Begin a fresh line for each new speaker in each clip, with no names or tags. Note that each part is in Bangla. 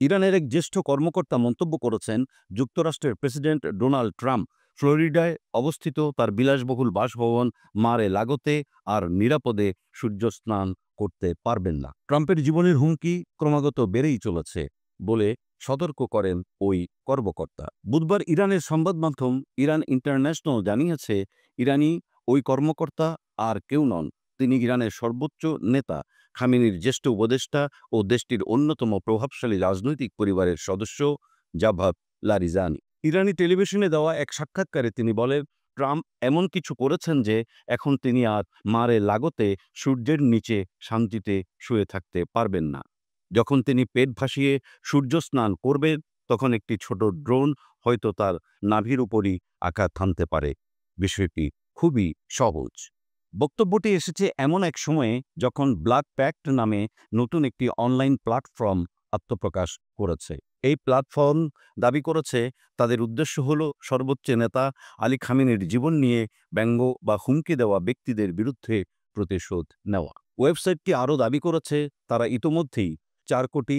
ইরানের এক জ্যেষ্ঠ কর্মকর্তা মন্তব্য করেছেন, যুক্তরাষ্ট্রের প্রেসিডেন্ট ডোনাল্ড ট্রাম্প ফ্লোরিডায় অবস্থিত তার বিলাসবহুল বাসভবন মারে লাগোতে আর নিরাপদে সূর্যস্নান করতে পারবেন না। ট্রাম্পের জীবনের হুমকি ক্রমাগত বেড়েই চলেছে বলে সতর্ক করেন ওই কর্মকর্তা। বুধবার ইরানের সংবাদ মাধ্যম ইরান ইন্টারন্যাশনাল জানিয়েছে, ইরানি ওই কর্মকর্তা আর কেউ নন, তিনি ইরানের সর্বোচ্চ নেতা খামেনির জ্যেষ্ঠ উপদেষ্টা ও দেশটির অন্যতম প্রভাবশালী রাজনৈতিক পরিবারের সদস্য জাভাদ লারিজানি। ইরানি টেলিভিশনে দেওয়া এক সাক্ষাৎকারে তিনি বলেন, ট্রাম্প এমন কিছু করেছেন যে এখন তিনি আর মারে লাগোতে সূর্যের নিচে শান্তিতে শুয়ে থাকতে পারবেন না। যখন তিনি পেট ভাসিয়ে সূর্য স্নান করবেন, তখন একটি ছোট ড্রোন হয়তো তার নাভির উপরই আঘাত হানতে পারে। বিষয়টি খুবই সহজ। বক্তব্যটি এসেছে এমন এক সময়ে যখন ব্ল্যাক প্যাক্ট নামে নতুন একটি অনলাইন প্ল্যাটফর্ম আত্মপ্রকাশ করেছে। এই প্ল্যাটফর্ম দাবি করেছে তাদের উদ্দেশ্য হল সর্বোচ্চ নেতা আলী খামেনির জীবন নিয়ে ব্যঙ্গ বা হুমকি দেওয়া ব্যক্তিদের বিরুদ্ধে প্রতিশোধ নেওয়া। ওয়েবসাইটটি আরও দাবি করেছে তারা ইতোমধ্যেই $4 কোটি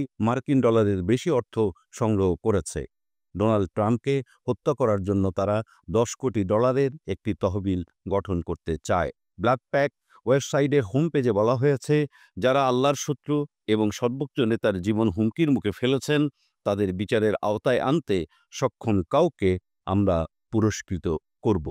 বেশি অর্থ সংগ্রহ করেছে। ডোনাল্ড ট্রাম্পকে হত্যা করার জন্য তারা $10 কোটি একটি তহবিল গঠন করতে চায়। ব্ল্যাক প্যাক্ট ওয়েবসাইটের হোম পেজে বলা হয়েছে, যারা আল্লাহর শত্রু এবং সর্বোচ্চ নেতার জীবন হুমকির মুখে ফেলেছেন তাদের বিচারের আওতায় আনতে সক্ষম কাউকে আমরা পুরস্কৃত করব।